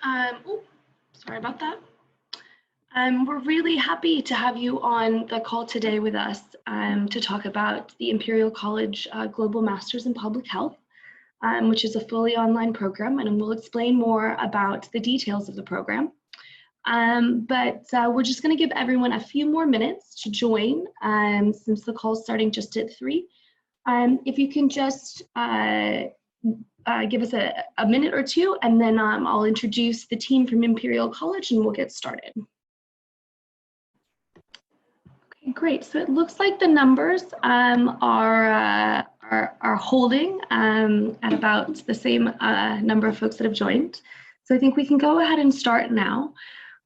Oh, sorry about that. We're really happy to have you on the call today with us to talk about the Imperial College Global Masters in Public Health, which is a fully online program, and we'll explain more about the details of the program. But we're just going to give everyone a few more minutes to join since the call is starting just at 3. If you can just give us a minute or two, and then I'll introduce the team from Imperial College and we'll get started. Okay, great. So it looks like the numbers are holding at about the same number of folks that have joined. So I think we can go ahead and start now.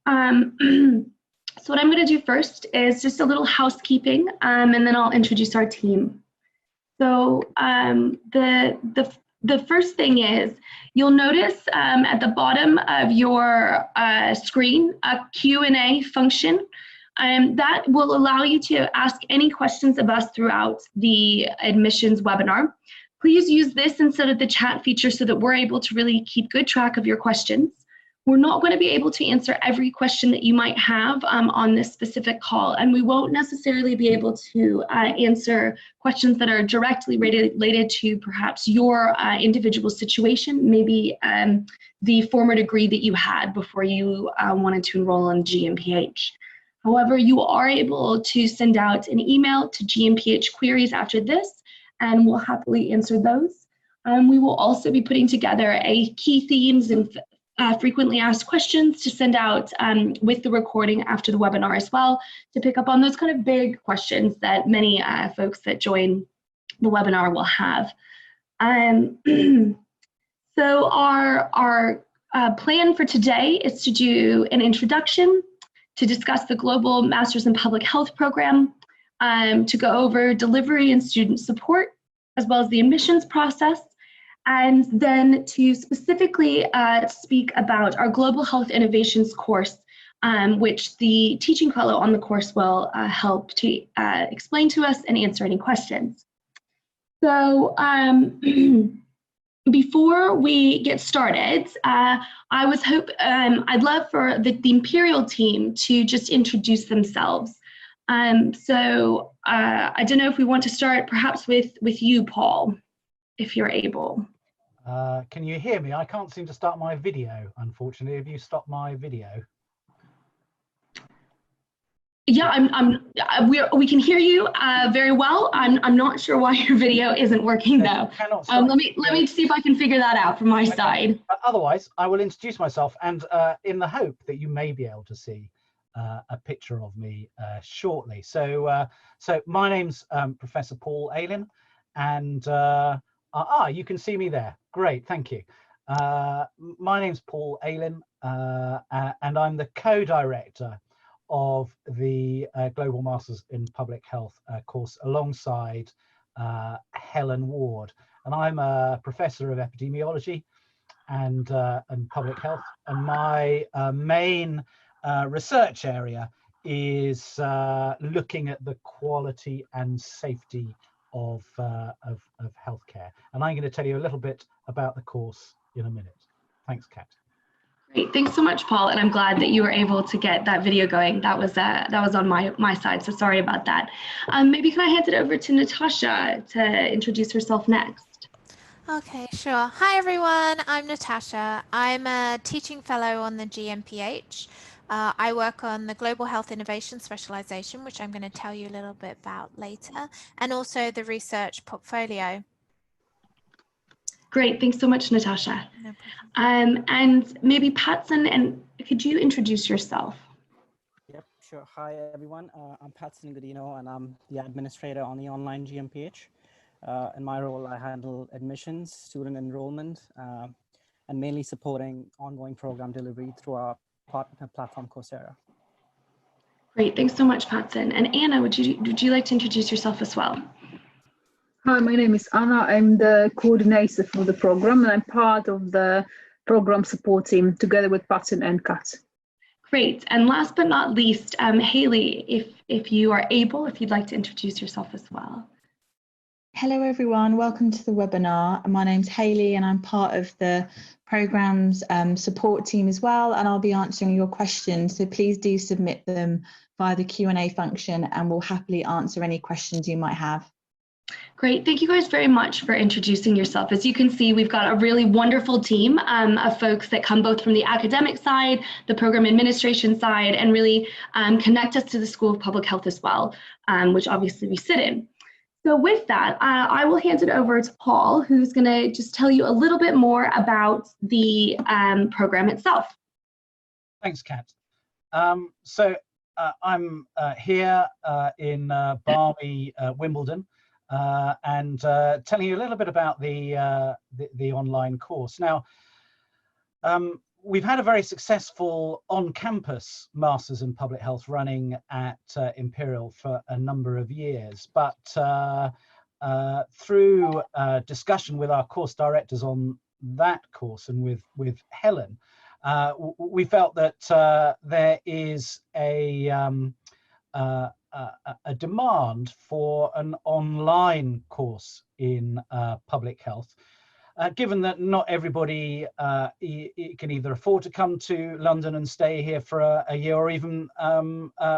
So what I'm going to do first is just a little housekeeping, and then I'll introduce our team. So the first thing is you'll notice at the bottom of your screen a Q&A function that will allow you to ask any questions of us throughout the admissions webinar. Please use this instead of the chat feature so that we're able to really keep good track of your questions. We're not going to be able to answer every question that you might have on this specific call, and we won't necessarily be able to answer questions that are directly related to perhaps your individual situation, maybe the former degree that you had before you wanted to enroll in GmbH. However, you are able to send out an email to GmbH queries after this, and we'll happily answer those. We will also be putting together a key themes and frequently asked questions to send out with the recording after the webinar as well, to pick up on those kind of big questions that many folks that join the webinar will have. So our plan for today is to do an introduction, to discuss the Global Masters in Public Health program, to go over delivery and student support, as well as the admissions process, and then to specifically speak about our Global Health Innovations course, which the teaching fellow on the course will help to explain to us and answer any questions. So before we get started, I'd love for the Imperial team to just introduce themselves. So I don't know if we want to start perhaps with you, Paul, if you're able. Can you hear me? I can't seem to start my video, unfortunately. Have you stopped my video? Yeah, we can hear you very well. I'm not sure why your video isn't working though. Let me see if I can figure that out from my side. Otherwise, I will introduce myself, and in the hope that you may be able to see a picture of me shortly. So my name's Professor Paul Aylin, and you can see me there. Great, thank you. My name's Paul Aylin, and I'm the co-director of the Global Masters in Public Health course alongside Helen Ward. And I'm a professor of epidemiology and public health. And my main research area is looking at the quality and safety of healthcare. And I'm going to tell you a little bit about the course in a minute. Thanks, Kat. Great, thanks so much, Paul. And I'm glad that you were able to get that video going. That was on my side, so sorry about that. Maybe can I hand it over to Natasha to introduce herself next? Okay, sure. Hi, everyone. I'm Natasha. I'm a teaching fellow on the GmbH. I work on the Global Health Innovation specialization, which I'm going to tell you a little bit about later, and also the research portfolio. Great, thanks so much, Natasha. No problem. And maybe Patson, and could you introduce yourself? Yep, sure. Hi, everyone. I'm Patson Godino, and I'm the administrator on the online GmbH. In my role, I handle admissions, student enrollment, and mainly supporting ongoing program delivery through our partner platform, Coursera. Great, thanks so much, Patson. And Anna, would you like to introduce yourself as well? Hi, my name is Anna. I'm the coordinator for the program, and I'm part of the program support team together with Patson and Kat. Great, and last but not least, Haley, if you are able, if you'd like to introduce yourself as well. Hello everyone, welcome to the webinar. My name's Hayley and I'm part of the programs support team as well, and I'll be answering your questions. So please do submit them via the Q&A function, and we'll happily answer any questions you might have. Great. Thank you guys very much for introducing yourself. As you can see, we've got a really wonderful team of folks that come both from the academic side, the program administration side, and really connect us to the School of Public Health as well, which obviously we sit in. So with that, I will hand it over to Paul, who's going to just tell you a little bit more about the program itself. Thanks, Kat. So I'm here in balmy Wimbledon, and telling you a little bit about the online course. Now, we've had a very successful on-campus Masters in Public Health running at Imperial for a number of years, but through discussion with our course directors on that course and with Helen, we felt that there is a demand for an online course in public health, given that not everybody can either afford to come to London and stay here for a year, or even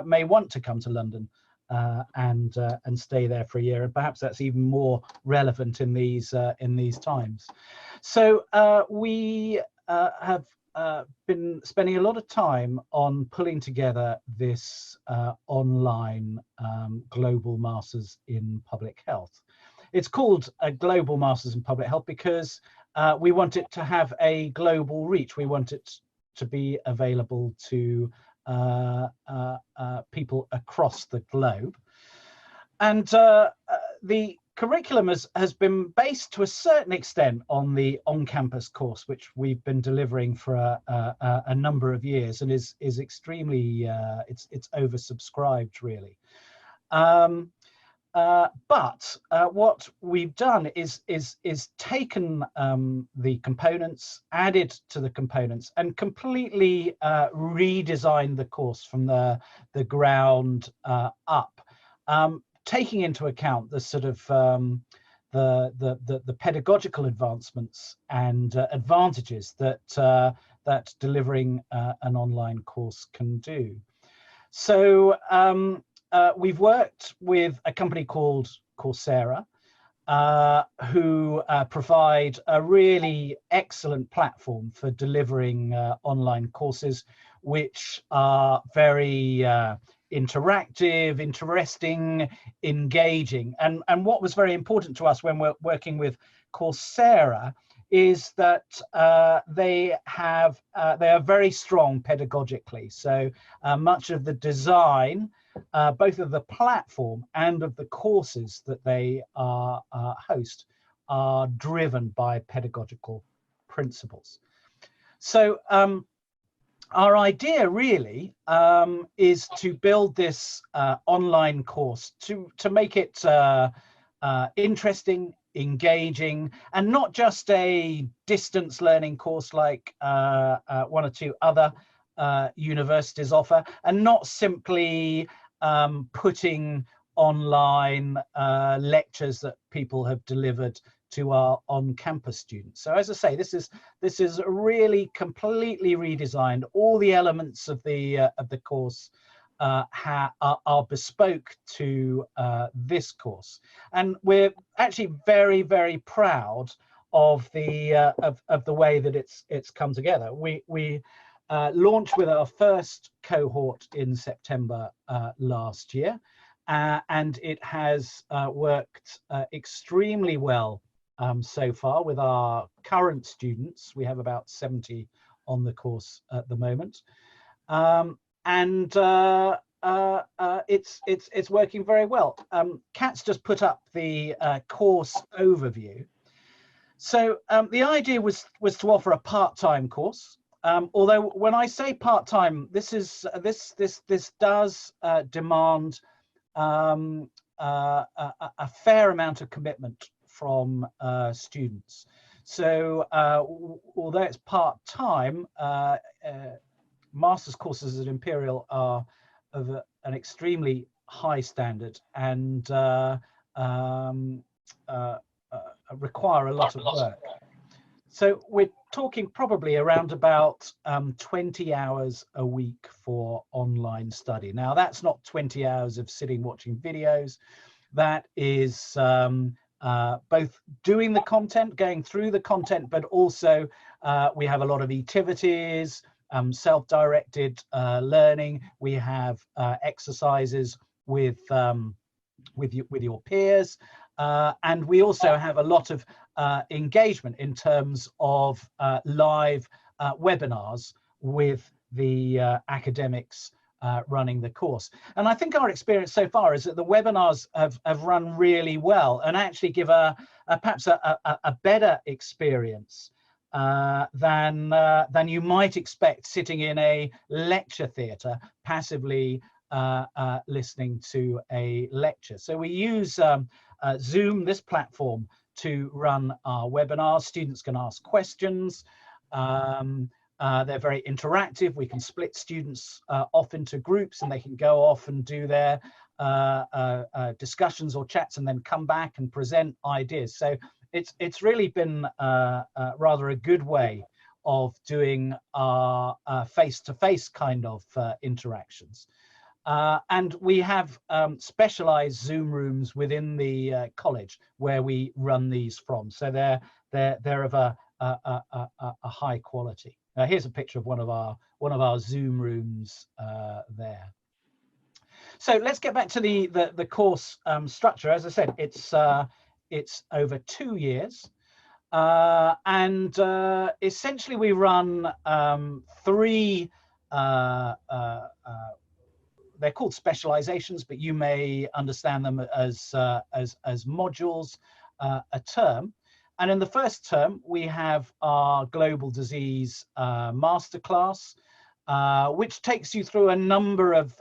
may want to come to London and stay there for a year, and perhaps that's even more relevant in these times. So we have been spending a lot of time on pulling together this online global Masters in Public Health. It's called a Global Masters in Public Health because we want it to have a global reach. We want it to be available to people across the globe. And the curriculum has been based to a certain extent on the on-campus course, which we've been delivering for a number of years, and is extremely it's oversubscribed, really. But what we've done is taken the components, added to the components, and completely redesigned the course from the ground up, taking into account the sort of the pedagogical advancements and advantages that delivering an online course can do. So we've worked with a company called Coursera, who provide a really excellent platform for delivering online courses, which are very interactive, interesting, engaging. And what was very important to us when we're working with Coursera is that they are very strong pedagogically. So much of the design, both of the platform and of the courses that they host, are driven by pedagogical principles. So our idea really is to build this online course to make it interesting, engaging, and not just a distance learning course like one or two other universities offer, and not simply putting online lectures that people have delivered to our on-campus students. So as I say, this is really completely redesigned. All the elements of the course are bespoke to this course, and we're actually very, very proud of the way that it's come together. We launched with our first cohort in September last year, and it has worked extremely well so far with our current students. We have about 70 on the course at the moment, and it's working very well. Kat's just put up the course overview. So the idea was to offer a part-time course. Although when I say part-time, this does demand a fair amount of commitment from students. So although it's part-time, master's courses at Imperial are of an extremely high standard and require a lot of work. So we're talking probably around about 20 hours a week for online study. Now, that's not 20 hours of sitting watching videos. That is both doing the content, going through the content, but also we have a lot of activities, self-directed learning. We have exercises with your peers, and we also have a lot of engagement in terms of live webinars with the academics running the course. And I think our experience so far is that the webinars have run really well and actually give perhaps a better experience than you might expect sitting in a lecture theatre passively listening to a lecture. So we use Zoom, this platform, to run our webinars. Students can ask questions. They're very interactive. We can split students off into groups, and they can go off and do their discussions or chats and then come back and present ideas. So it's really been rather a good way of doing our face-to-face kind of interactions. And we have specialized Zoom rooms within the college where we run these from. So they're of a high quality. Here's a picture of one of our Zoom rooms there. So let's get back to the course structure. As I said, it's over 2 years, and essentially we run 3. They're called specializations, but you may understand them as modules a term. And in the first term, we have our global disease masterclass, which takes you through a number of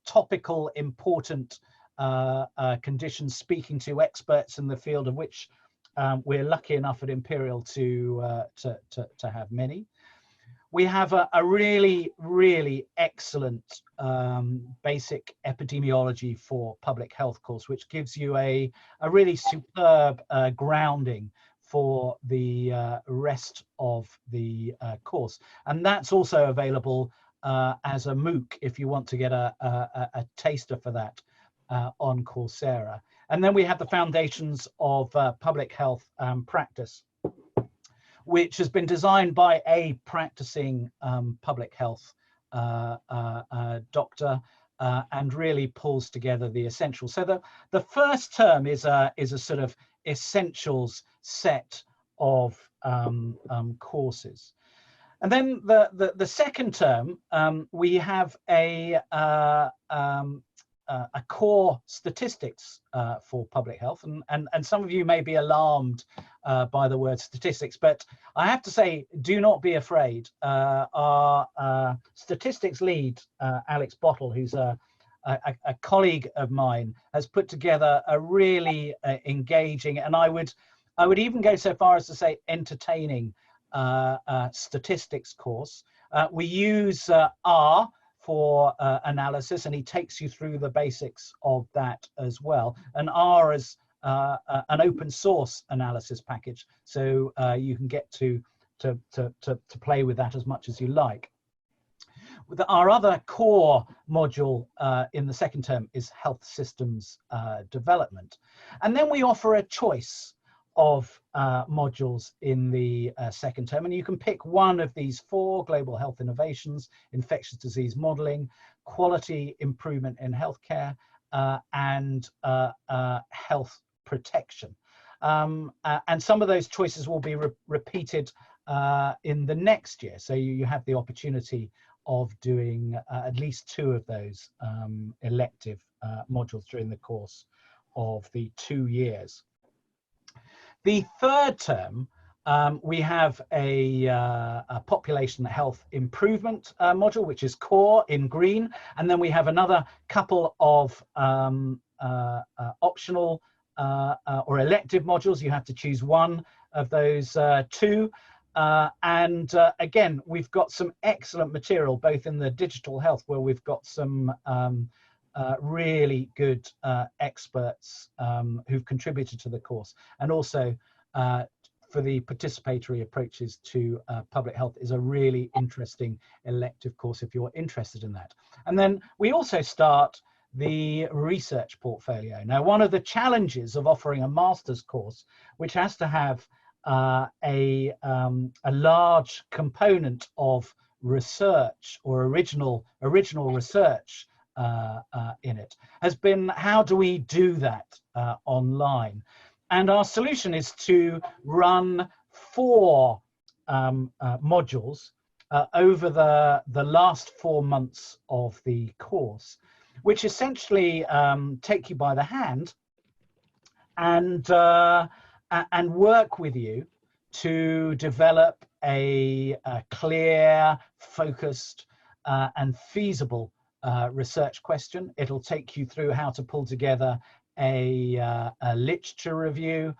topical, important conditions, speaking to experts in the field, of which we're lucky enough at Imperial to have many. We have a really, really excellent basic epidemiology for public health course, which gives you a really superb grounding for the rest of the course. And that's also available as a MOOC if you want to get a taster for that on Coursera. And then we have the foundations of public health practice, which has been designed by a practicing public health doctor and really pulls together the essentials. So the first term is a sort of essentials set of courses. And then the second term, we have a core statistics for public health, and some of you may be alarmed by the word statistics, but I have to say, do not be afraid. Our statistics lead, Alex Bottle, who's a colleague of mine, has put together a really engaging, and I would even go so far as to say entertaining statistics course. We use R for analysis, and he takes you through the basics of that as well. And R is an open source analysis package, so you can get to play with that as much as you like. Our other core module in the second term is health systems development. And then we offer a choice of modules in the second term, and you can pick one of these 4: global health innovations, infectious disease modeling, quality improvement in healthcare, and health protection. And some of those choices will be repeated in the next year, so you have the opportunity of doing at least 2 of those elective modules during the course of the 2 years. The third term, we have a population health improvement module, which is core in green, and then we have another couple of optional or elective modules. You have to choose one of those 2. And again, we've got some excellent material, both in the digital health, where we've got some really good experts who've contributed to the course, and also for the participatory approaches to public health is a really interesting elective course if you're interested in that. And then we also start the research portfolio. Now, one of the challenges of offering a master's course, which has to have a large component of research or original research in it, has been how do we do that online? And our solution is to run 4 modules over the last 4 months of the course, which essentially take you by the hand and work with you to develop a clear, focused, and feasible research question. It'll take you through how to pull together a literature review,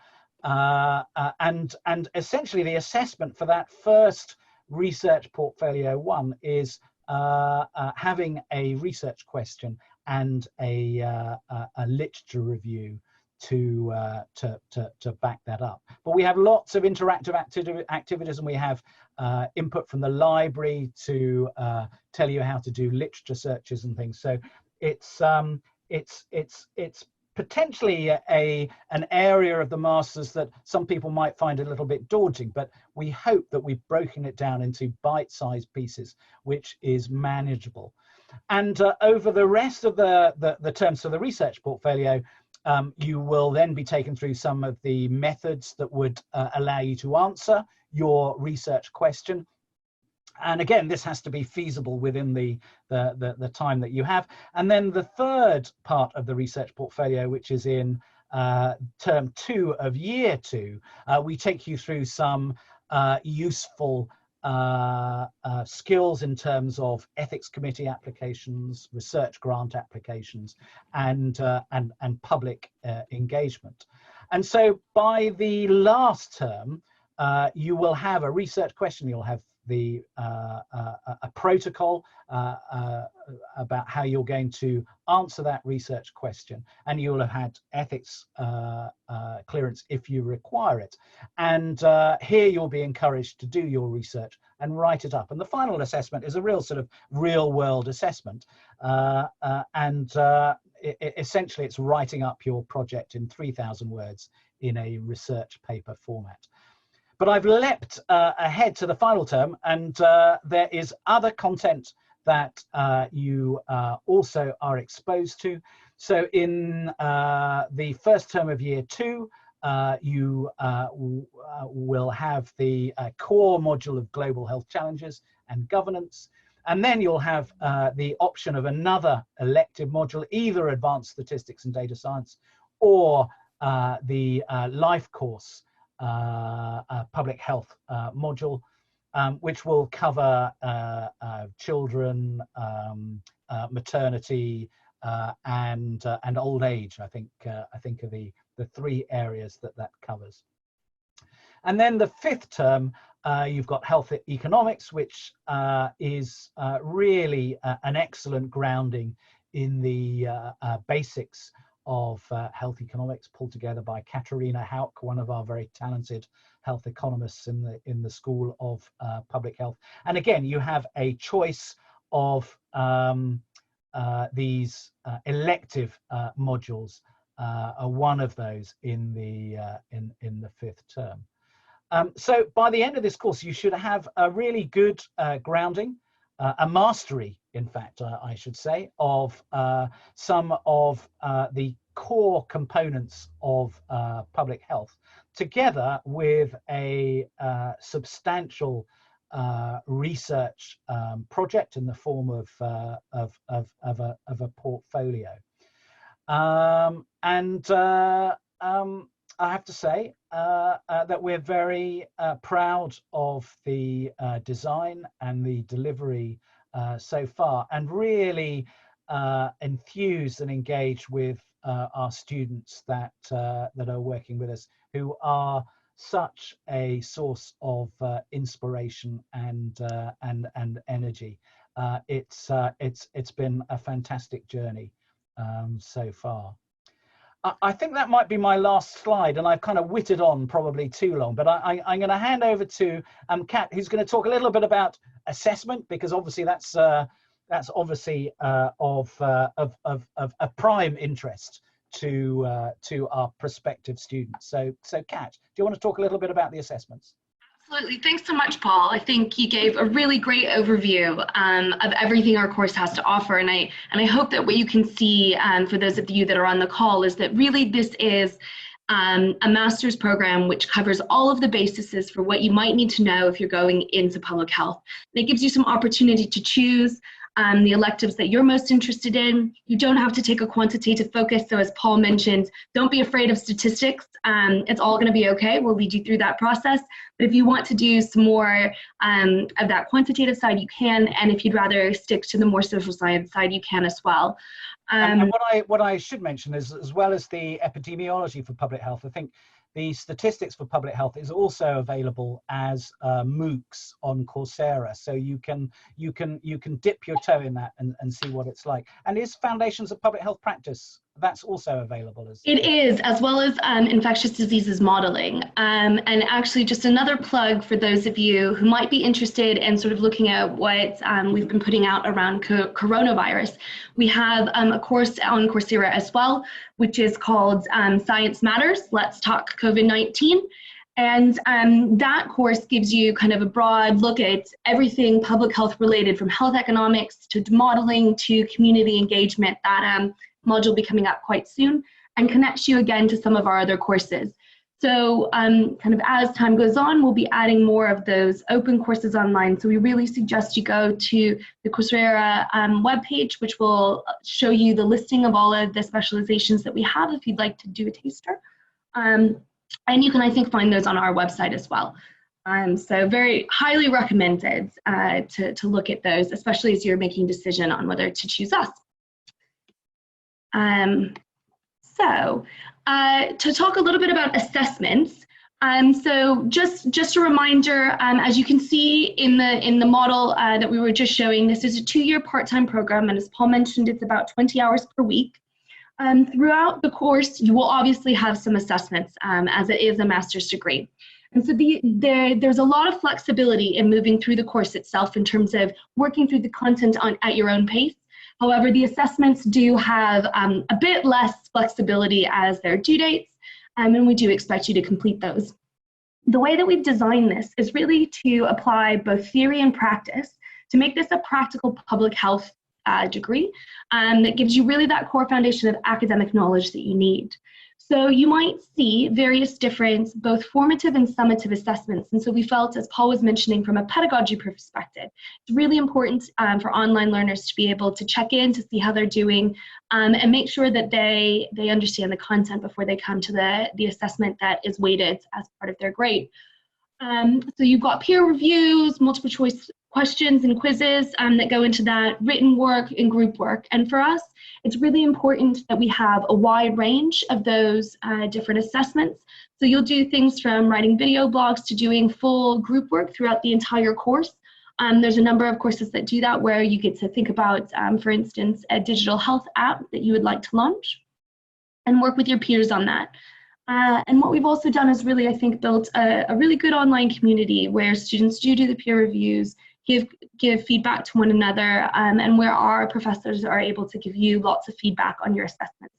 and essentially the assessment for that first research portfolio 1 is having a research question and a literature review to back that up. But we have lots of interactive activities, and we have input from the library to tell you how to do literature searches and things. So it's potentially an area of the masters that some people might find a little bit daunting, but we hope that we've broken it down into bite-sized pieces, which is manageable. And over the rest of the terms of the research portfolio, you will then be taken through some of the methods that would allow you to answer your research question. And again, this has to be feasible within the time that you have. And then the third part of the research portfolio, which is in term 2 of year 2, we take you through some useful skills in terms of ethics committee applications, research grant applications, and public engagement. And so by the last term, you will have a research question, you'll have the a protocol about how you're going to answer that research question, and you'll have had ethics clearance if you require it. And here you'll be encouraged to do your research and write it up. And the final assessment is a real sort of real world assessment, essentially it's writing up your project in 3,000 words in a research paper format. But I've leapt ahead to the final term, and there is other content that you also are exposed to. So in the first term of year 2, you will have the core module of global health challenges and governance. And then you'll have the option of another elective module, either advanced statistics and data science or the life course public health module, which will cover children, maternity, and old age. I think are the 3 areas that covers. And then the 5th term, you've got health economics, which is really an excellent grounding in the basics of health economics, pulled together by Katarina Hauk, one of our very talented health economists in the School of Public Health. And again, you have a choice of these elective modules, one of those in the 5th term. So by the end of this course, you should have a really good grounding, a mastery, in fact, I should say, of some of the core components of public health, together with a substantial research project in the form of a portfolio. I have to say that we're very proud of the design and the delivery so far, and really enthused and engaged with our students that are working with us, who are such a source of inspiration and energy. It's been a fantastic journey so far. I think that might be my last slide, and I've kind of whittled on probably too long, but I'm going to hand over to Kat, who's going to talk a little bit about assessment, because obviously that's obviously of a prime interest to our prospective students. So Kat, do you want to talk a little bit about the assessments? Absolutely. Thanks so much, Paul. I think you gave a really great overview of everything our course has to offer. And I hope that what you can see for those of you that are on the call is that really this is a master's program which covers all of the bases for what you might need to know if you're going into public health. And it gives you some opportunity to choose the electives that you're most interested in. You don't have to take a quantitative focus. So as Paul mentioned, don't be afraid of statistics. It's all going to be okay. We'll lead you through that process. But if you want to do some more of that quantitative side, you can. And if you'd rather stick to the more social science side, you can as well. And what I should mention is, as well as the epidemiology for public health, I think the statistics for public health is also available as MOOCs on Coursera, so you can dip your toe in that and see what it's like. And is Foundations of Public Health Practice, that's also available as it is, as well as infectious diseases modeling. And actually, just another plug for those of you who might be interested in sort of looking at what we've been putting out around coronavirus. We have a course on Coursera as well, which is called Science Matters, Let's Talk COVID-19. And that course gives you kind of a broad look at everything public health related, from health economics to modeling to community engagement. That module will be coming up quite soon, and connects you again to some of our other courses. So kind of as time goes on, we'll be adding more of those open courses online. So we really suggest you go to the Coursera webpage, which will show you the listing of all of the specializations that we have if you'd like to do a taster. And you can, I think, find those on our website as well. So very highly recommended to look at those, especially as you're making a decision on whether to choose us. To talk a little bit about assessments, so just a reminder, as you can see in the model that we were just showing, this is a 2-year part-time program, and as Paul mentioned, it's about 20 hours per week. Throughout the course, you will obviously have some assessments, as it is a master's degree. And so there's a lot of flexibility in moving through the course itself in terms of working through the content at your own pace. However, the assessments do have a bit less flexibility as their due dates, and we do expect you to complete those. The way that we've designed this is really to apply both theory and practice to make this a practical public health degree that gives you really that core foundation of academic knowledge that you need. So you might see various different, both formative and summative assessments. And so we felt, as Paul was mentioning, from a pedagogy perspective, it's really important for online learners to be able to check in to see how they're doing and make sure that they understand the content before they come to the assessment that is weighted as part of their grade. So you've got peer reviews, multiple choice questions and quizzes that go into that, written work and group work. And for us, it's really important that we have a wide range of those different assessments. So you'll do things from writing video blogs to doing full group work throughout the entire course. There's a number of courses that do that, where you get to think about, for instance, a digital health app that you would like to launch and work with your peers on that. And what we've also done is really, I think, built a really good online community where students do the peer reviews, give feedback to one another, and where our professors are able to give you lots of feedback on your assessments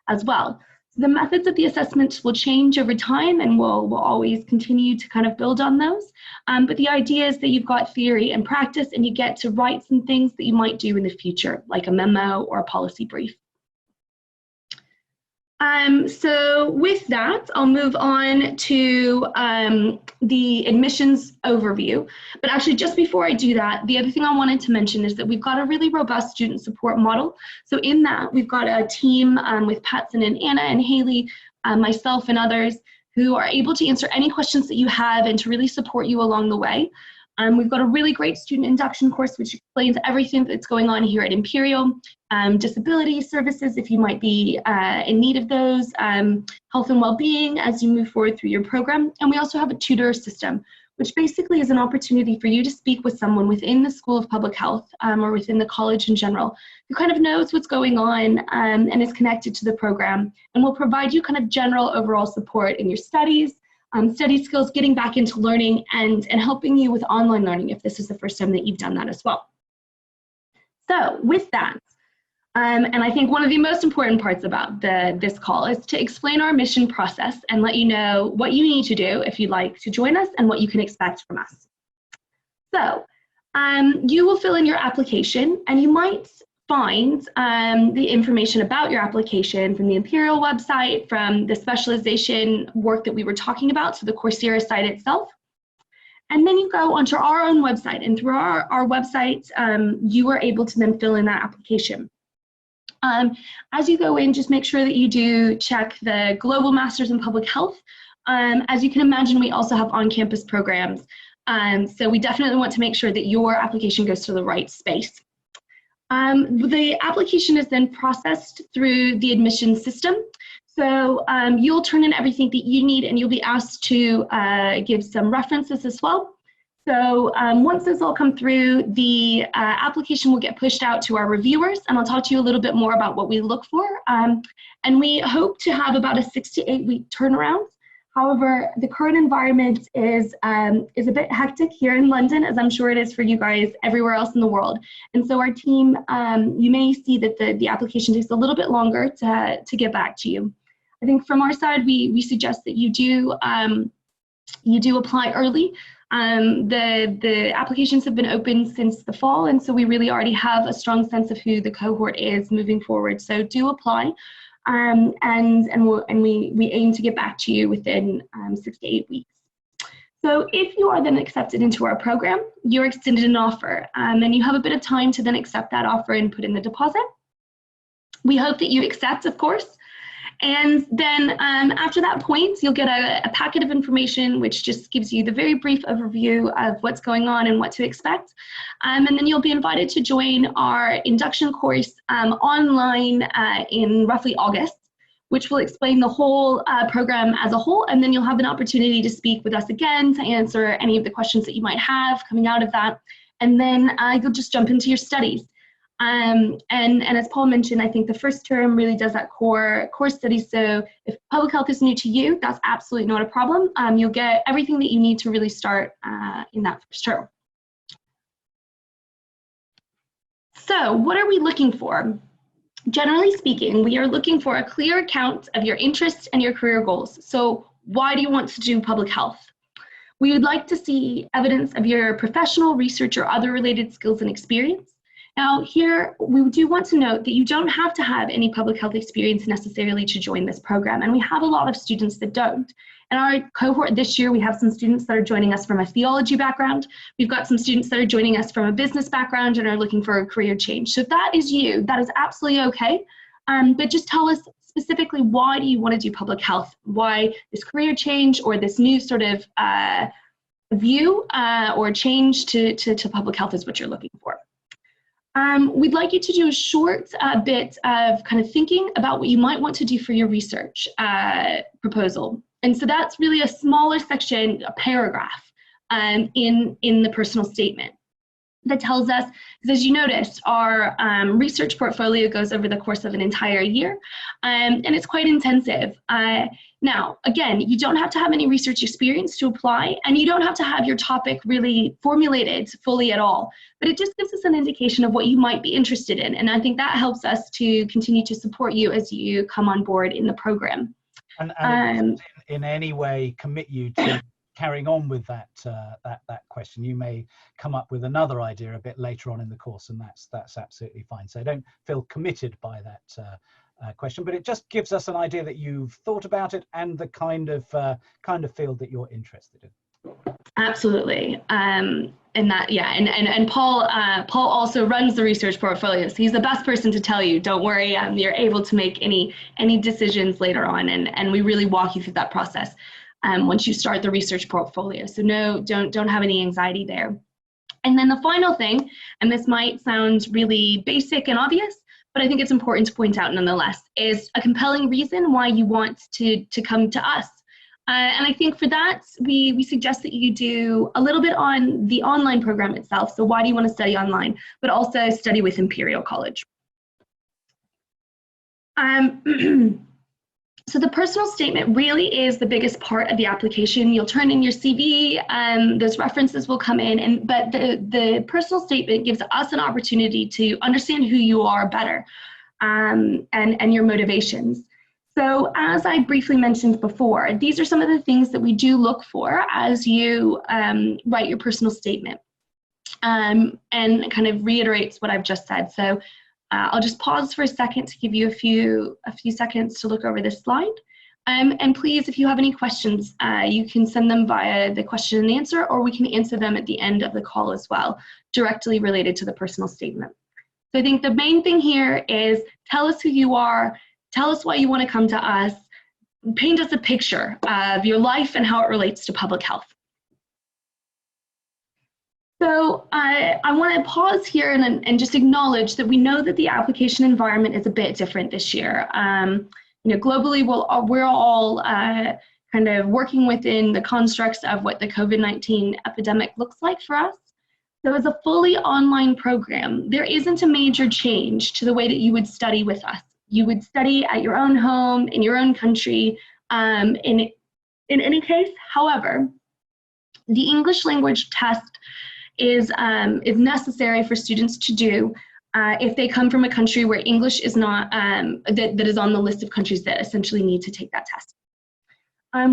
as well. So the methods of the assessments will change over time, and we'll always continue to kind of build on those. But the idea is that you've got theory and practice, and you get to write some things that you might do in the future, like a memo or a policy brief. So with that, I'll move on to the admissions overview. But actually, just before I do that, the other thing I wanted to mention is that we've got a really robust student support model. So in that, we've got a team with Patson and Anna and Haley, myself and others, who are able to answer any questions that you have and to really support you along the way. We've got a really great student induction course which explains everything that's going on here at Imperial, disability services if you might be in need of those, health and well-being as you move forward through your program. And we also have a tutor system which basically is an opportunity for you to speak with someone within the School of Public Health or within the college in general, who kind of knows what's going on and is connected to the program, and will provide you kind of general overall support in your studies, study skills, getting back into learning, and helping you with online learning if this is the first time that you've done that as well. So with that, and I think one of the most important parts about this call is to explain our admission process and let you know what you need to do if you'd like to join us and what you can expect from us. So you will fill in your application, and you might find the information about your application from the Imperial website, from the specialization work that we were talking about, so the Coursera site itself. And then you go onto our own website, and through our website, you are able to then fill in that application. As you go in, just make sure that you do check the Global Masters in Public Health. As you can imagine, we also have on-campus programs. So we definitely want to make sure that your application goes to the right space. The application is then processed through the admissions system. So you'll turn in everything that you need, and you'll be asked to give some references as well. So once this all come through, the application will get pushed out to our reviewers, and I'll talk to you a little bit more about what we look for. And we hope to have about a 6 to 8 week turnaround. However, the current environment is a bit hectic here in London, as I'm sure it is for you guys everywhere else in the world. And so our team, you may see that the application takes a little bit longer to get back to you. I think from our side, we suggest that you do apply early. The applications have been open since the fall, and so we really already have a strong sense of who the cohort is moving forward. So do apply, and we aim to get back to you within 6 to 8 weeks. So if you are then accepted into our program, you're extended an offer, and you have a bit of time to then accept that offer and put in the deposit. We hope that you accept, of course. And then after that point, you'll get a packet of information which just gives you the very brief overview of what's going on and what to expect. And then you'll be invited to join our induction course online in roughly August, which will explain the whole program as a whole. And then you'll have an opportunity to speak with us again to answer any of the questions that you might have coming out of that. And then you'll just jump into your studies. And as Paul mentioned, I think the first term really does that core study. So if public health is new to you, that's absolutely not a problem. You'll get everything that you need to really start in that first term. So what are we looking for? Generally speaking, we are looking for a clear account of your interests and your career goals. So why do you want to do public health? We would like to see evidence of your professional, research, or other related skills and experience. Now here, we do want to note that you don't have to have any public health experience necessarily to join this program, and we have a lot of students that don't. In our cohort this year, we have some students that are joining us from a theology background. We've got some students that are joining us from a business background and are looking for a career change. So if that is you, that is absolutely okay, but just tell us specifically, why do you want to do public health? Why this career change or this new sort of view or change to public health is what you're looking for. We'd like you to do a short bit of kind of thinking about what you might want to do for your research proposal. And so that's really a smaller section, a paragraph in the personal statement that tells us, because as you noticed, our research portfolio goes over the course of an entire year, and it's quite intensive. Now, again, you don't have to have any research experience to apply, and you don't have to have your topic really formulated fully at all, but it just gives us an indication of what you might be interested in, and I think that helps us to continue to support you as you come on board in the program. And it doesn't in any way commit you to carrying on with that question. You may come up with another idea a bit later on in the course, and that's absolutely fine. So don't feel committed by that question, but it just gives us an idea that you've thought about it and the kind of field that you're interested in. Absolutely. And that, yeah, and Paul also runs the research portfolio, so he's the best person to tell you, don't worry, you're able to make any decisions later on, and we really walk you through that process once you start the research portfolio. So no, don't have any anxiety there. And then the final thing, and this might sound really basic and obvious, but I think it's important to point out nonetheless, is a compelling reason why you want to come to us. And I think for that, we suggest that you do a little bit on the online program itself. So why do you want to study online, but also study with Imperial College. So the personal statement really is the biggest part of the application. You'll turn in your CV, those references will come in, but the personal statement gives us an opportunity to understand who you are better, and your motivations. So as I briefly mentioned before, these are some of the things that we do look for as you write your personal statement, and kind of reiterates what I've just said. So I'll just pause for a second to give you a few seconds to look over this slide. And please, if you have any questions, you can send them via the question and answer, or we can answer them at the end of the call as well, directly related to the personal statement. So I think the main thing here is tell us who you are, tell us why you want to come to us, paint us a picture of your life and how it relates to public health. So I want to pause here and just acknowledge that we know that the application environment is a bit different this year. Globally, we're all kind of working within the constructs of what the COVID-19 epidemic looks like for us. So as a fully online program, there isn't a major change to the way that you would study with us. You would study at your own home, in your own country, in any case. However, the English language test is necessary for students to do if they come from a country where English is not, that is on the list of countries that essentially need to take that test.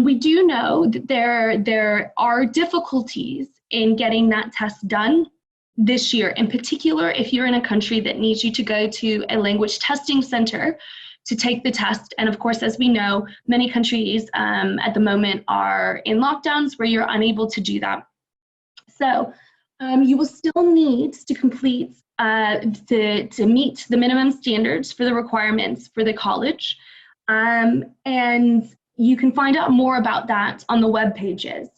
We do know that there are difficulties in getting that test done this year, in particular if you're in a country that needs you to go to a language testing center to take the test. And of course, as we know, many countries at the moment are in lockdowns where you're unable to do that. So you will still need to complete, to meet the minimum standards for the requirements for the college. And you can find out more about that on the web pages.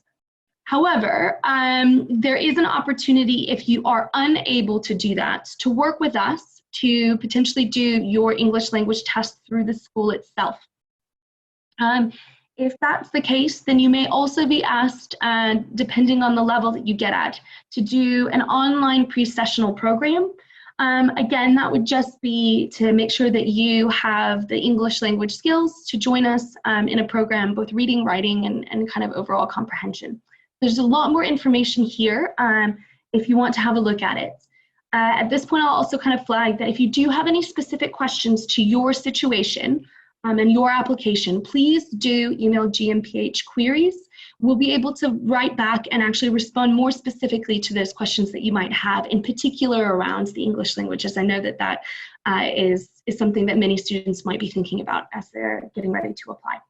However, there is an opportunity, if you are unable to do that, to work with us to potentially do your English language test through the school itself. If that's the case, then you may also be asked, depending on the level that you get at, to do an online pre-sessional program. Again, that would just be to make sure that you have the English language skills to join us in a program, both reading, writing, and kind of overall comprehension. There's a lot more information here if you want to have a look at it. At this point, I'll also kind of flag that if you do have any specific questions to your situation and your application, please do email GMPH queries. We'll be able to write back and actually respond more specifically to those questions that you might have, in particular around the English language, as I know that that is something that many students might be thinking about as they're getting ready to apply.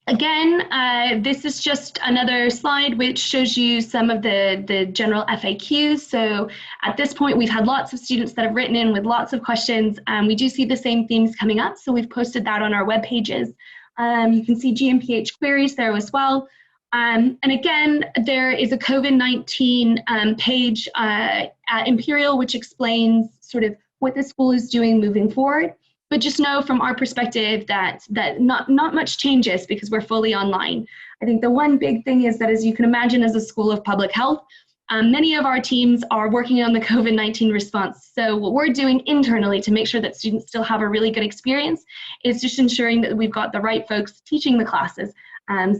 Again, this is just another slide which shows you some of the general FAQs. So at this point, we've had lots of students that have written in with lots of questions. We do see the same themes coming up, so we've posted that on our web pages. You can see GMPH queries there as well. And again, there is a COVID-19 page at Imperial which explains sort of what the school is doing moving forward. But just know from our perspective that not much changes because we're fully online. I think the one big thing is that, as you can imagine, as a school of public health, many of our teams are working on the COVID-19 response. So what we're doing internally to make sure that students still have a really good experience is just ensuring that we've got the right folks teaching the classes,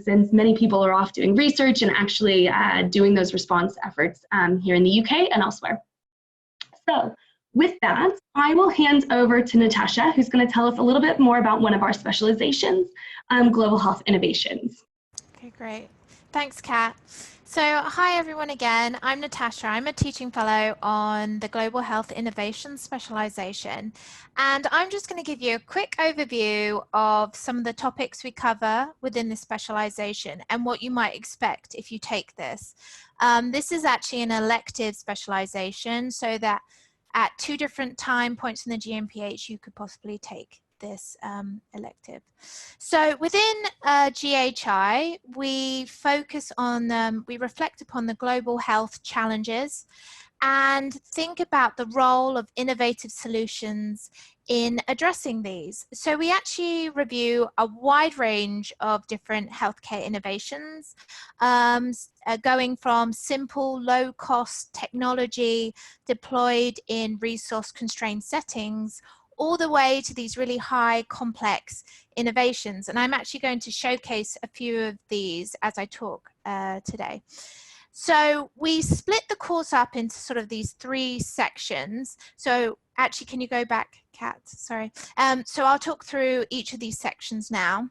since many people are off doing research and actually doing those response efforts here in the UK and elsewhere. So with that, I will hand over to Natasha, who's going to tell us a little bit more about one of our specializations, global health innovations. Okay, great. Thanks, Kat. So hi everyone again, I'm Natasha. I'm a teaching fellow on the Global Health Innovation specialization, and I'm just going to give you a quick overview of some of the topics we cover within this specialization and what you might expect if you take this. This is actually an elective specialization, so that at 2 different time points in the GMPH you could possibly take this elective. So within GHI, we focus on, we reflect upon the global health challenges and think about the role of innovative solutions in addressing these. So we actually review a wide range of different healthcare innovations, going from simple low-cost technology deployed in resource-constrained settings all the way to these really high complex innovations. And I'm actually going to showcase a few of these as I talk today. So we split the course up into sort of these 3 sections. So actually, can you go back, Kat? Sorry. So I'll talk through each of these sections now.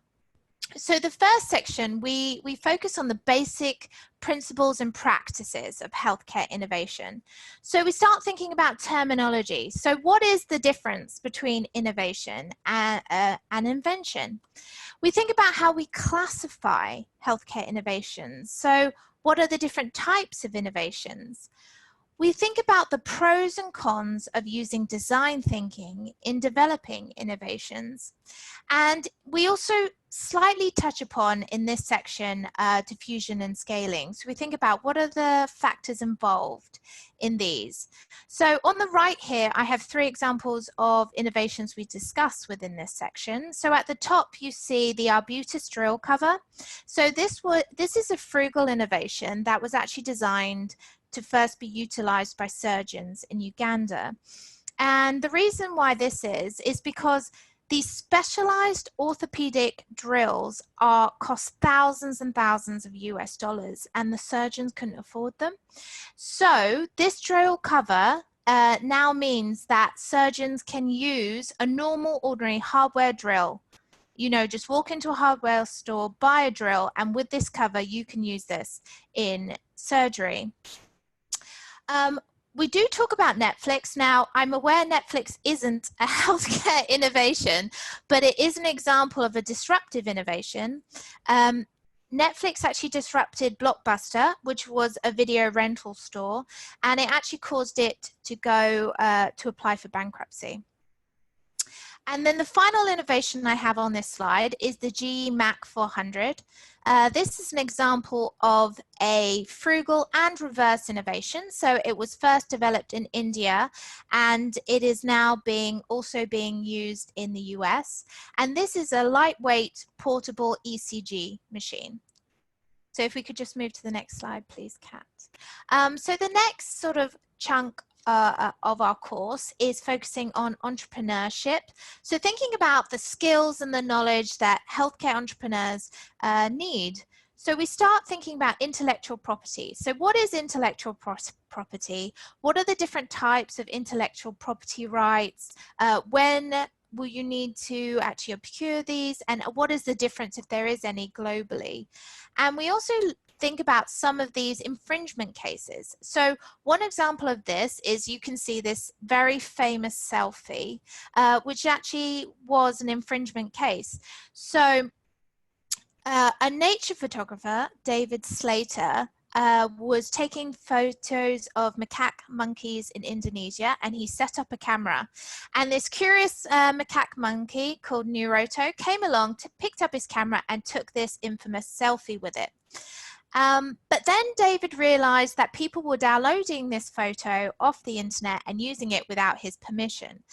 So the first section, we focus on the basic principles and practices of healthcare innovation. So we start thinking about terminology. So what is the difference between innovation and invention? We think about how we classify healthcare innovations. So what are the different types of innovations? We think about the pros and cons of using design thinking in developing innovations. And we also slightly touch upon in this section diffusion and scaling. So we think about what are the factors involved in these. So on the right here, I have 3 examples of innovations we discuss within this section. So at the top, you see the Arbutus drill cover. So this is a frugal innovation that was actually designed to first be utilized by surgeons in Uganda. And the reason why this is because these specialized orthopedic drills cost thousands and thousands of US dollars, and the surgeons couldn't afford them. So this drill cover now means that surgeons can use a normal ordinary hardware drill. You know, just walk into a hardware store, buy a drill, and with this cover, you can use this in surgery. We do talk about Netflix. Now, I'm aware Netflix isn't a healthcare innovation, but it is an example of a disruptive innovation. Netflix actually disrupted Blockbuster, which was a video rental store, and it actually caused it to go to apply for bankruptcy. And then the final innovation I have on this slide is the GE Mac 400. This is an example of a frugal and reverse innovation. So it was first developed in India, and it is now also being used in the US. And this is a lightweight portable ECG machine. So if we could just move to the next slide, please, Kat. So the next sort of chunk of our course is focusing on entrepreneurship. So thinking about the skills and the knowledge that healthcare entrepreneurs need. So we start thinking about intellectual property. So what is intellectual property? What are the different types of intellectual property rights? When will you need to actually procure these? And what is the difference, if there is any, globally? And we also think about some of these infringement cases. So one example of this is, you can see this very famous selfie, which actually was an infringement case. So a nature photographer, David Slater, was taking photos of macaque monkeys in Indonesia, and he set up a camera. And this curious macaque monkey called Neuroto came along, picked up his camera and took this infamous selfie with it. But then David realized that people were downloading this photo off the internet and using it without his permission.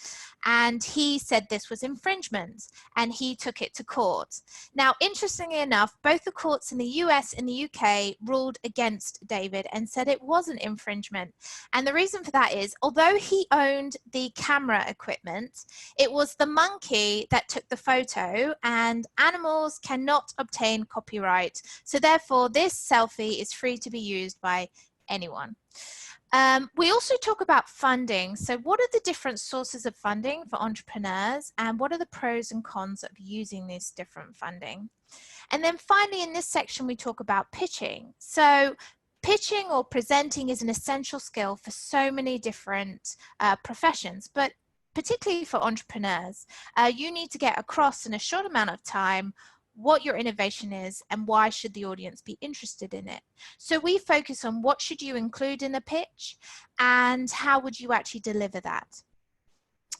And he said this was infringement, and he took it to court. Now, interestingly enough, both the courts in the US and the UK ruled against David and said it wasn't infringement. And the reason for that is, although he owned the camera equipment, it was the monkey that took the photo, and animals cannot obtain copyright. So therefore, this selfie is free to be used by anyone. We also talk about funding. So what are the different sources of funding for entrepreneurs, and what are the pros and cons of using this different funding? And then finally, in this section, we talk about pitching. So pitching or presenting is an essential skill for so many different professions, but particularly for entrepreneurs. You need to get across in a short amount of time what your innovation is and why should the audience be interested in it. So we focus on what should you include in a pitch and how would you actually deliver that.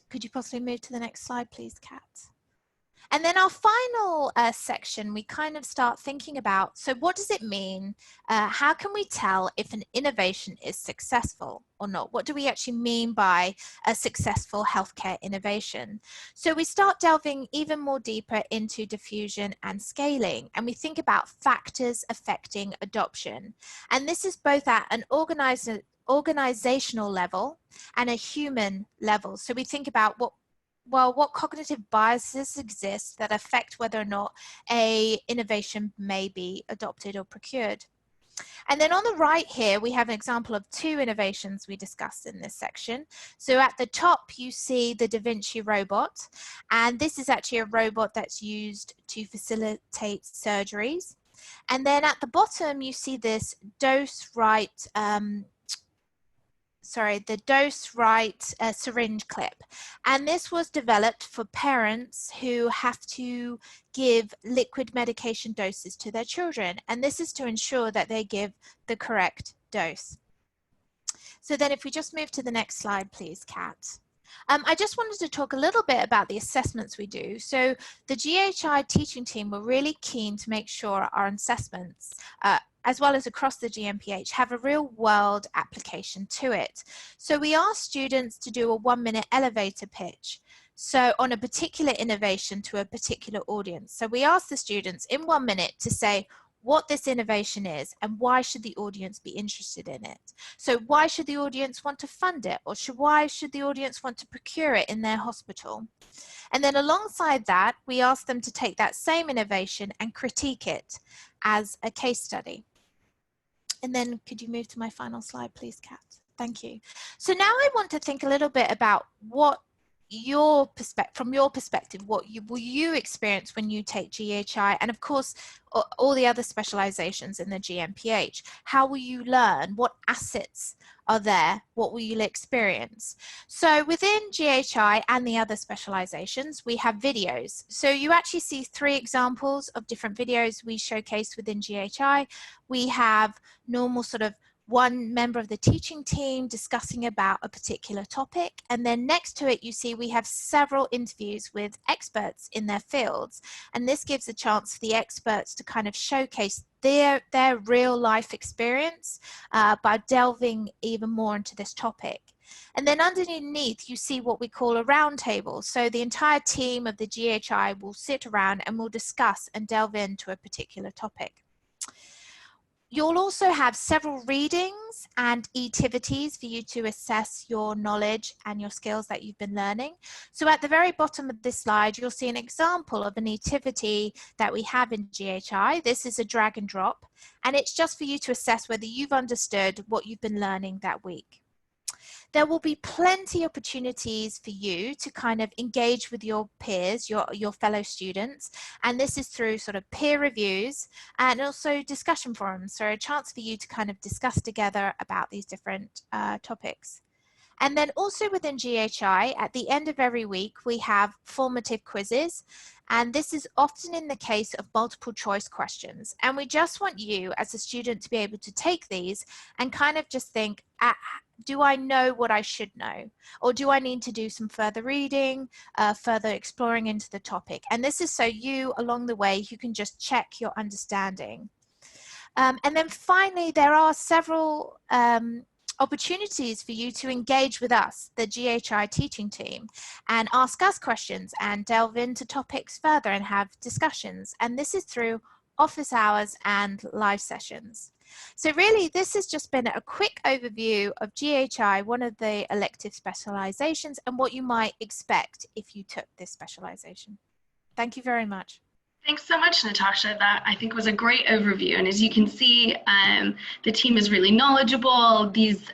Could you possibly move to the next slide, please, Kat? And then our final section, we kind of start thinking about, so what does it mean? How can we tell if an innovation is successful or not? What do we actually mean by a successful healthcare innovation? So we start delving even more deeper into diffusion and scaling, and we think about factors affecting adoption. And this is both at an organizational level and a human level. So we think about what cognitive biases exist that affect whether or not a innovation may be adopted or procured. And then on the right here, we have an example of 2 innovations we discussed in this section. So at the top, you see the Da Vinci robot, and this is actually a robot that's used to facilitate surgeries. And then at the bottom, you see this dose-right syringe clip. And this was developed for parents who have to give liquid medication doses to their children. And this is to ensure that they give the correct dose. So then if we just move to the next slide, please, Kat. I just wanted to talk a little bit about the assessments we do. So the GHI teaching team were really keen to make sure our assessments, as well as across the GMPH, have a real world application to it. So we asked students to do a 1-minute elevator pitch. So on a particular innovation to a particular audience. So we asked the students in 1 minute to say what this innovation is and why should the audience be interested in it. So why should the audience want to fund it, or why should the audience want to procure it in their hospital? And then alongside that, we asked them to take that same innovation and critique it as a case study. And then could you move to my final slide, please, Kat? Thank you. So now I want to think a little bit about what from your perspective, what will you experience when you take GHI, and of course all the other specializations in the GMPH. How will you learn? What assets are there? What will you experience? So within GHI and the other specializations, we have videos. So you actually see 3 examples of different videos we showcase within GHI. We have normal sort of one member of the teaching team discussing about a particular topic, and then next to it you see we have several interviews with experts in their fields, and this gives a chance for the experts to kind of showcase their real life experience by delving even more into this topic. And then underneath you see what we call a roundtable. So the entire team of the GHI will sit around and will discuss and delve into a particular topic. You'll also have several readings and activities for you to assess your knowledge and your skills that you've been learning. So at the very bottom of this slide, you'll see an example of an activity that we have in GHI. This is a drag and drop, and it's just for you to assess whether you've understood what you've been learning that week. There will be plenty of opportunities for you to kind of engage with your peers, your fellow students, and this is through sort of peer reviews and also discussion forums, so a chance for you to kind of discuss together about these different topics. And then also within GHI, at the end of every week, we have formative quizzes, and this is often in the case of multiple choice questions. And we just want you as a student to be able to take these and kind of just think, do I know what I should know? Or do I need to do some further reading, further exploring into the topic? And this is so you, along the way, you can just check your understanding. And then finally, there are several opportunities for you to engage with us, the GHI teaching team, and ask us questions and delve into topics further and have discussions. And this is through office hours and live sessions. So really, this has just been a quick overview of GHI, one of the elective specializations, and what you might expect if you took this specialization. Thank you very much. Thanks so much, Natasha. That I think was a great overview. And as you can see, the team is really knowledgeable. These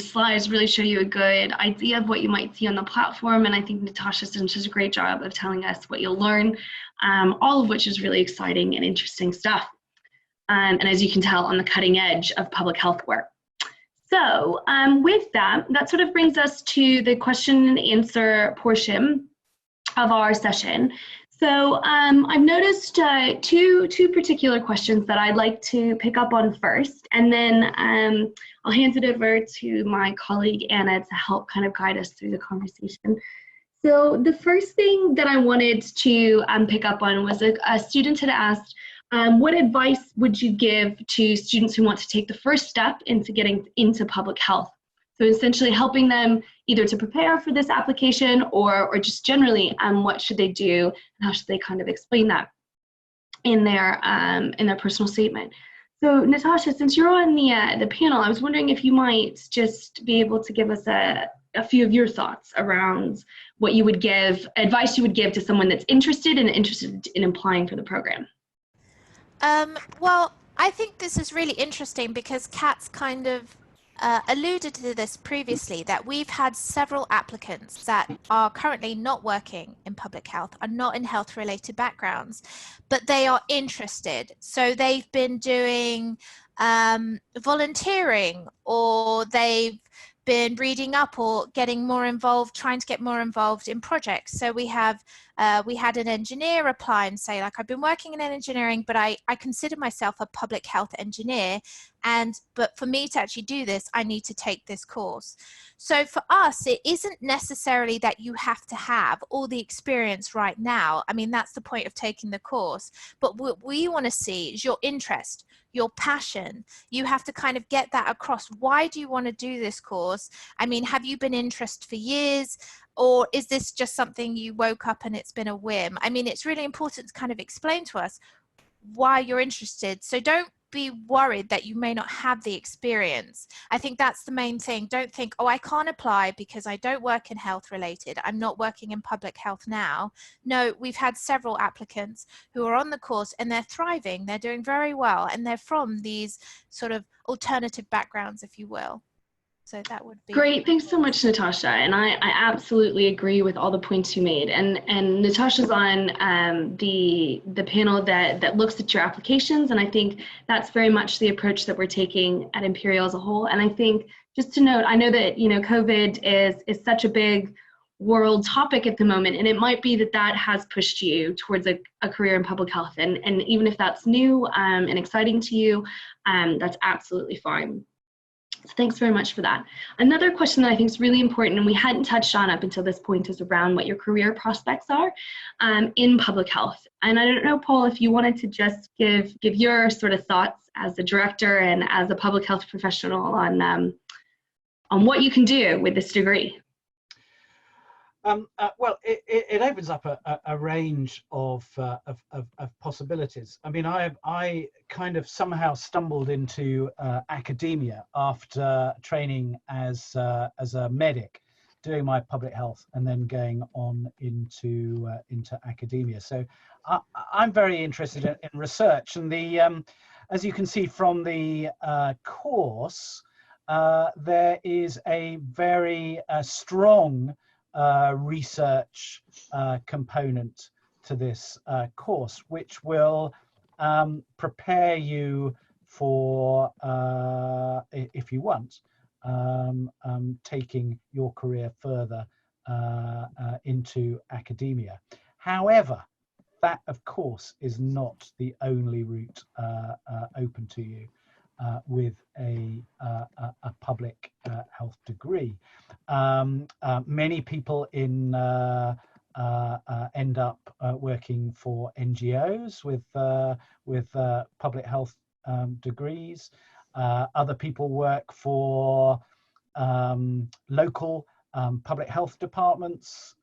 slides really show you a good idea of what you might see on the platform. And I think Natasha's done such a great job of telling us what you'll learn, all of which is really exciting and interesting stuff. And as you can tell, on the cutting edge of public health work. So with that sort of brings us to the question and answer portion of our session. So I've noticed two particular questions that I'd like to pick up on first, and then I'll hand it over to my colleague Anna to help kind of guide us through the conversation. So the first thing that I wanted to pick up on was a student had asked, what advice would you give to students who want to take the first step into getting into public health? So essentially helping them either to prepare for this application or just generally what should they do and how should they kind of explain that in their personal statement. So Natasha, since you're on the panel, I was wondering if you might just be able to give us a few of your thoughts around what you would give, advice you would give to someone that's interested in applying for the program. Well, I think this is really interesting because Kat's kind of alluded to this previously, that we've had several applicants that are currently not working in public health, are not in health related backgrounds, but they are interested. So they've been doing volunteering, or they've been reading up or getting more involved, trying to get more involved in projects. So we had an engineer apply and say, like, I've been working in engineering, but I consider myself a public health engineer. But for me to actually do this, I need to take this course. So for us, it isn't necessarily that you have to have all the experience right now. I mean, that's the point of taking the course. But what we want to see is your interest, your passion. You have to kind of get that across. Why do you want to do this course? I mean, have you been interested for years? Or is this just something you woke up and it's been a whim? I mean, it's really important to kind of explain to us why you're interested. So don't be worried that you may not have the experience. I think that's the main thing. Don't think, oh, I can't apply because I don't work in health related. I'm not working in public health now. No, we've had several applicants who are on the course and they're thriving. They're doing very well. And they're from these sort of alternative backgrounds, if you will. So that would be great. Thanks so much, Natasha. And I absolutely agree with all the points you made. And Natasha's on the panel that looks at your applications. And I think that's very much the approach that we're taking at Imperial as a whole. And I think just to note, I know that, you know, COVID is such a big world topic at the moment, and it might be that has pushed you towards a career in public health. And even if that's new and exciting to you, that's absolutely fine. So thanks very much for that. Another question that I think is really important and we hadn't touched on up until this point is around what your career prospects are in public health. And I don't know, Paul, if you wanted to just give your sort of thoughts as a director and as a public health professional on what you can do with this degree. Well, it opens up a range of possibilities. I mean, I kind of somehow stumbled into academia after training as a medic, doing my public health, and then going on into academia. So I'm very interested in research, and as you can see from the course, there is a very strong research component to this course, which will prepare you for, if you want, taking your career further into academia. However, that of course is not the only route open to you with a public health degree. Many people end up working for NGOs with public health degrees. Other people work for local public health departments,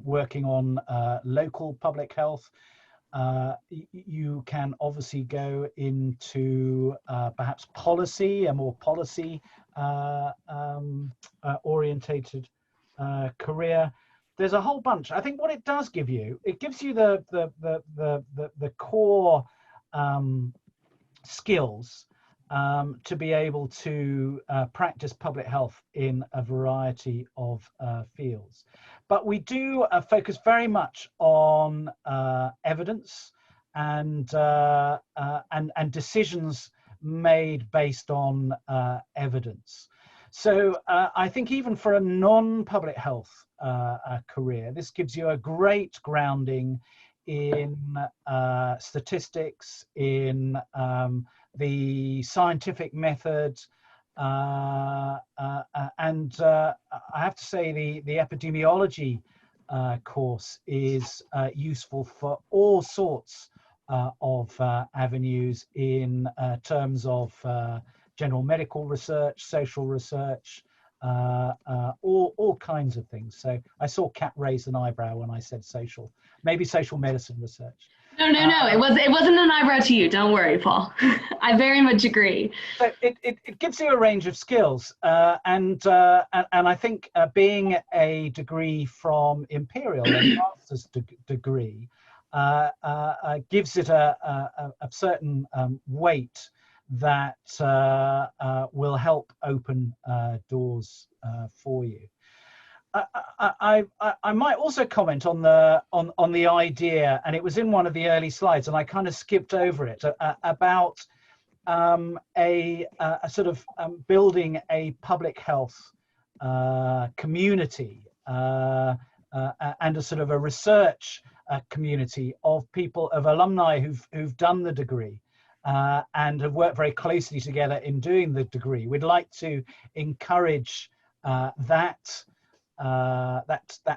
working on local public health. You can obviously go into perhaps policy, a more policy orientated career. There's a whole bunch. I think what it does give you, it gives you the core skills to be able to practice public health in a variety of fields. But we do focus very much on evidence and decisions made based on evidence. So I think even for a non-public health career, this gives you a great grounding in statistics, in the scientific method, and I have to say the epidemiology course is useful for all sorts of avenues in terms of general medical research, social research, all kinds of things. So I saw Kat raise an eyebrow when I said social, maybe social medicine research. No, it wasn't an eyebrow to you. Don't worry, Paul. I very much agree. So it gives you a range of skills, and I think being a degree from Imperial, a master's degree, gives it a certain weight that will help open doors for you. I might also comment on the idea, and it was in one of the early slides, and I kind of skipped over it, about a sort of building a public health community and a sort of a research community of people, of alumni who've done the degree and have worked very closely together in doing the degree. We'd like to encourage that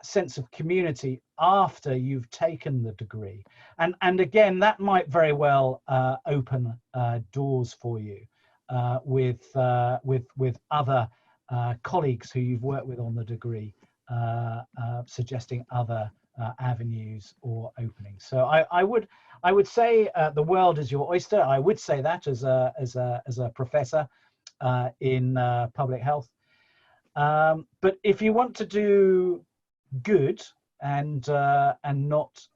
sense of community after you've taken the degree, and again, that might very well open doors for you with other colleagues who you've worked with on the degree, suggesting other avenues or openings. So I would say the world is your oyster. I would say that as a professor in public health. But if you want to do good and not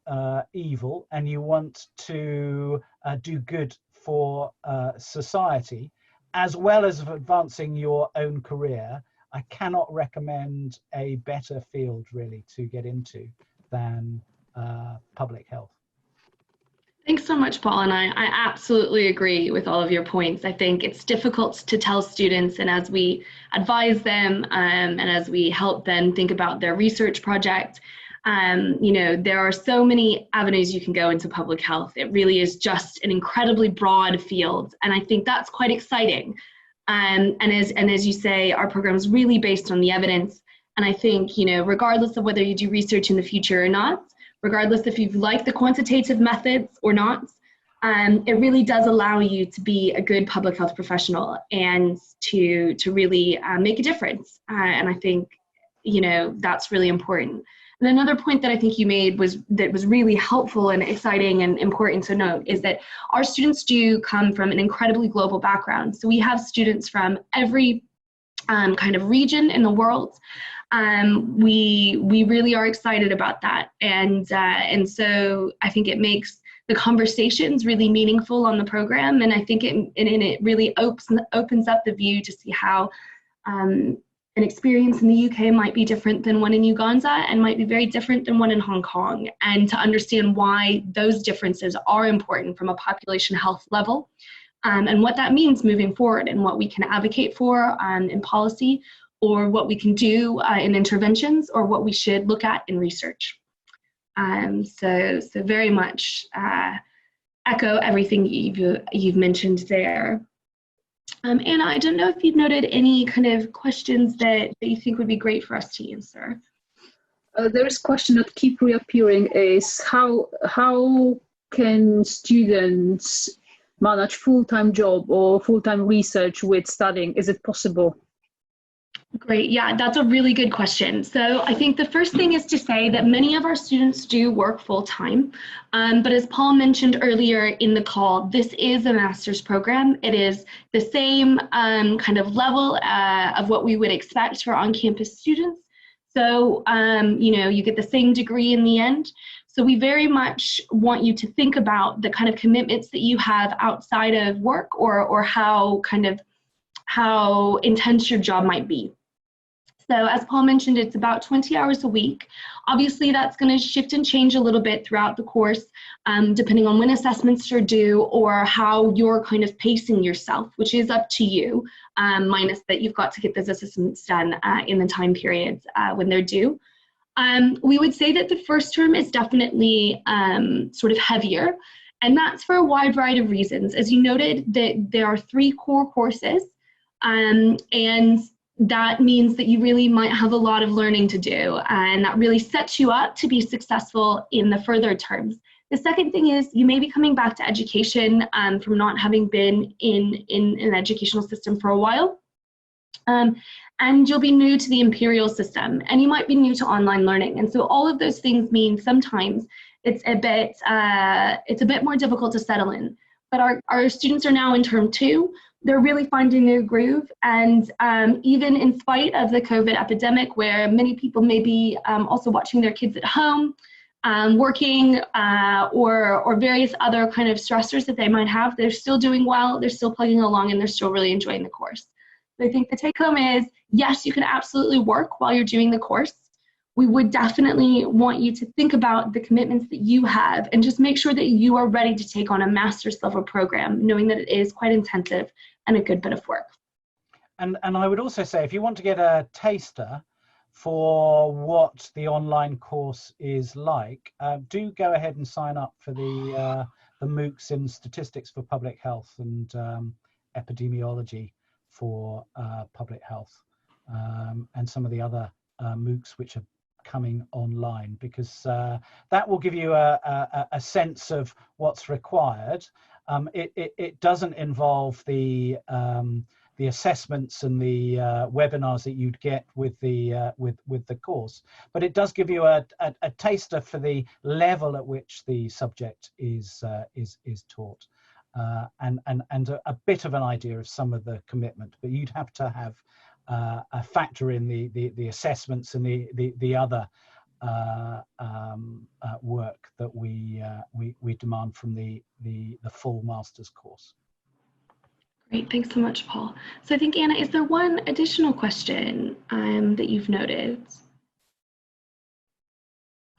evil, and you want to do good for society, as well as advancing your own career, I cannot recommend a better field really to get into than public health. Thanks so much, Paul, and I absolutely agree with all of your points. I think it's difficult to tell students, and as we advise them and as we help them think about their research project, there are so many avenues you can go into public health. It really is just an incredibly broad field, and I think that's quite exciting. And as you say, our program is really based on the evidence, and I think, regardless of whether you do research in the future or not, regardless if you like the quantitative methods or not, it really does allow you to be a good public health professional and to really make a difference. And I think, that's really important. And another point that I think you made was really helpful and exciting and important to note is that our students do come from an incredibly global background. So we have students from every kind of region in the world. We really are excited about that, and so I think it makes the conversations really meaningful on the program, and I think it really opens up the view to see how an experience in the UK might be different than one in Uganda, and might be very different than one in Hong Kong, and to understand why those differences are important from a population health level, and what that means moving forward, and what we can advocate for in policy, or what we can do in interventions, or what we should look at in research. So very much echo everything you've mentioned there. Anna, I don't know if you've noted any kind of questions that you think would be great for us to answer. There is a question that keep reappearing is how can students manage full-time job or full-time research with studying? Is it possible? Great. Yeah, that's a really good question. So I think the first thing is to say that many of our students do work full time. But as Paul mentioned earlier in the call, this is a master's program. It is the same kind of level of what we would expect for on-campus students. So, you get the same degree in the end. So we very much want you to think about the kind of commitments that you have outside of work, or how intense your job might be. So as Paul mentioned, it's about 20 hours a week. Obviously, that's going to shift and change a little bit throughout the course, depending on when assessments are due or how you're kind of pacing yourself, which is up to you, minus that you've got to get those assessments done in the time periods when they're due. We would say that the first term is definitely sort of heavier, and that's for a wide variety of reasons. As you noted, that there are 3 core courses, and that means that you really might have a lot of learning to do, and that really sets you up to be successful in the further terms. The second thing is you may be coming back to education from not having been in an educational system for a while. And you'll be new to the Imperial system, and you might be new to online learning. And so all of those things mean sometimes it's a bit more difficult to settle in. But our students are now in term 2. They're really finding their groove. And even in spite of the COVID epidemic, where many people may be also watching their kids at home, working, or various other kind of stressors that they might have, they're still doing well, they're still plugging along, and they're still really enjoying the course. So I think the take home is, yes, you can absolutely work while you're doing the course. We would definitely want you to think about the commitments that you have and just make sure that you are ready to take on a master's level program, knowing that it is quite intensive and a good bit of work. And I would also say, if you want to get a taster for what the online course is like, do go ahead and sign up for the MOOCs in statistics for public health and epidemiology for public health, and some of the other MOOCs which are coming online, because that will give you a sense of what's required. It doesn't involve the assessments and the webinars that you'd get with the course, but it does give you a taster for the level at which the subject is taught, and a bit of an idea of some of the commitment. But you'd have to have a factor in the assessments and the other work that we demand from the full master's course. Great, thanks so much, Paul. So I think, Anna, is there one additional question that you've noted?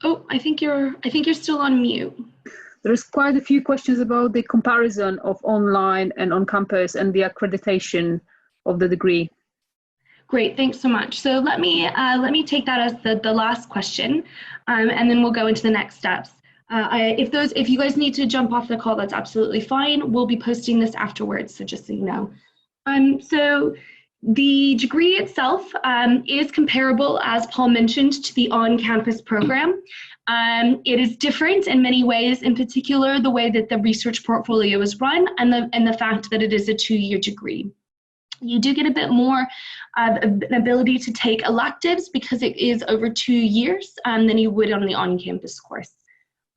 Oh, I think you're still on mute. There's quite a few questions about the comparison of online and on campus and the accreditation of the degree. Great, thanks so much. So let me take that as the last question, and then we'll go into the next steps. If you guys need to jump off the call, that's absolutely fine. We'll be posting this afterwards, so just so you know. So the degree itself is comparable, as Paul mentioned, to the on-campus program. It is different in many ways, in particular the way that the research portfolio is run, and the fact that it is a 2-year degree. You do get a bit more of an ability to take electives because it is over 2 years than you would on the on-campus course.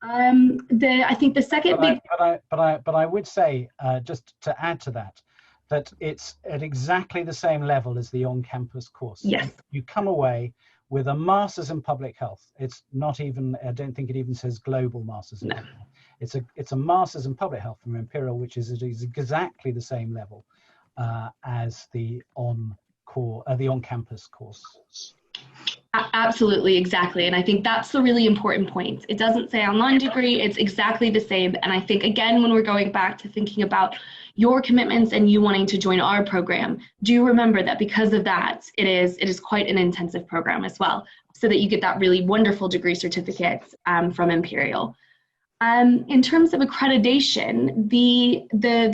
I think the second big. But I would say, just to add to that, that it's at exactly the same level as the on-campus course. Yes. You come away with a master's in public health. It's not even, I don't think it even says global master's in public health. It's a master's in public health from Imperial, which is exactly the same level as the on-campus course. Absolutely, exactly. And I think that's the really important point. It doesn't say online degree, it's exactly the same. And I think, again, when we're going back to thinking about your commitments and you wanting to join our program, do remember that because of that, it is quite an intensive program as well, so that you get that really wonderful degree certificate from Imperial. In terms of accreditation, the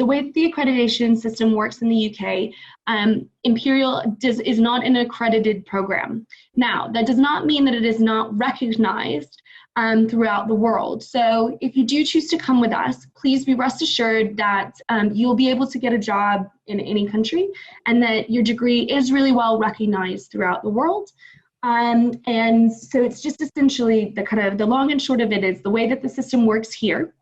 way the accreditation system works in the UK, Imperial is not an accredited program. Now, that does not mean that it is not recognized throughout the world. So if you do choose to come with us, please be rest assured that you'll be able to get a job in any country, and that your degree is really well recognized throughout the world. And so it's just essentially the long and short of it is the way that the system works here.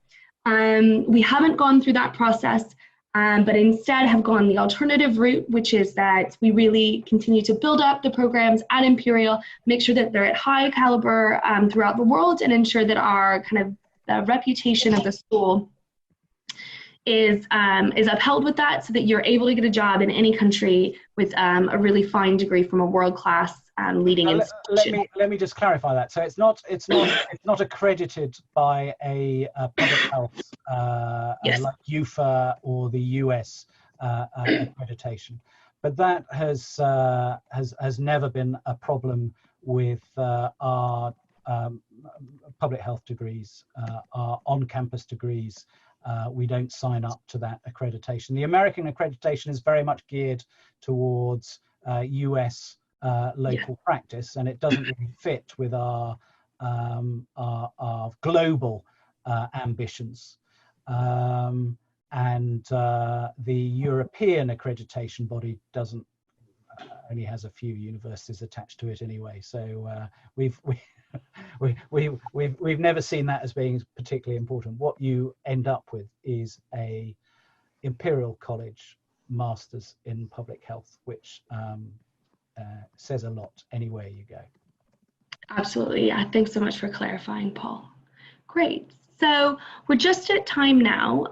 We haven't gone through that process, but instead have gone the alternative route, which is that we really continue to build up the programs at Imperial, make sure that they're at high caliber throughout the world, and ensure that our the reputation of the school is upheld with that, so that you're able to get a job in any country with a really fine degree from a world-class leading institution. Let me just clarify that. So it's not accredited by a public health Yes. like UFA or the US accreditation, but that has never been a problem with our public health degrees, our on-campus degrees. we don't sign up to that accreditation. The American accreditation is very much geared towards US local practice, and it doesn't really fit with our global ambitions. And the European accreditation body doesn't, only has a few universities attached to it anyway. So we've never seen that as being particularly important. What you end up with is a Imperial College Masters in Public Health, which says a lot anywhere you go. Absolutely. Yeah. Thanks so much for clarifying, Paul. Great. So we're just at time now.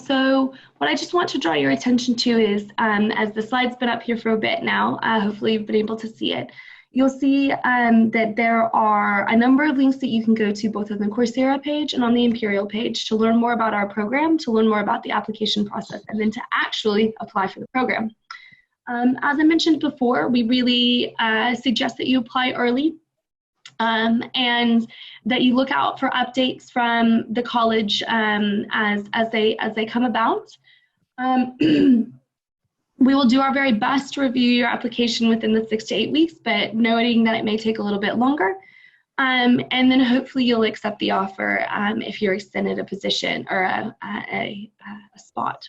So what I just want to draw your attention to is, as the slide's been up here for a bit now, hopefully you've been able to see it. You'll see that there are a number of links that you can go to both on the Coursera page and on the Imperial page to learn more about our program, to learn more about the application process, and then to actually apply for the program. As I mentioned before, we really suggest that you apply early. And that you look out for updates from the college as they come about. We will do our very best to review your application within the 6 to 8 weeks, but noting that it may take a little bit longer. And then hopefully you'll accept the offer if you're extended a position or a spot.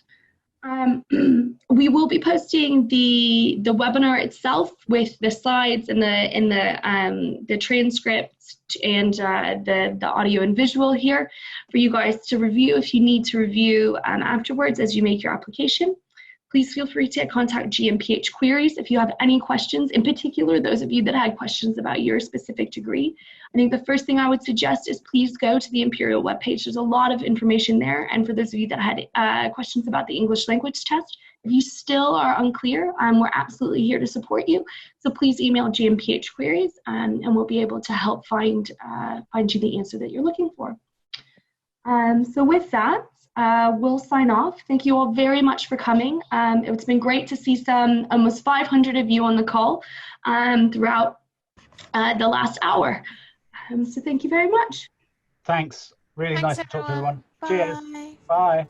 We will be posting the webinar itself with the slides and the transcript and the audio and visual here for you guys to review if you need to review afterwards as you make your application. Please feel free to contact GMPH Queries if you have any questions, in particular those of you that had questions about your specific degree. I think the first thing I would suggest is please go to the Imperial webpage. There's a lot of information there, and for those of you that had questions about the English language test, if you still are unclear, we're absolutely here to support you. So please email GMPH Queries, and we'll be able to help find you the answer that you're looking for. So with that, we'll sign off. Thank you all very much for coming. It's been great to see almost 500 of you on the call throughout the last hour. So thank you very much. Thanks. Really Thanks, nice to talk to everyone. everyone. Bye. Cheers. Bye.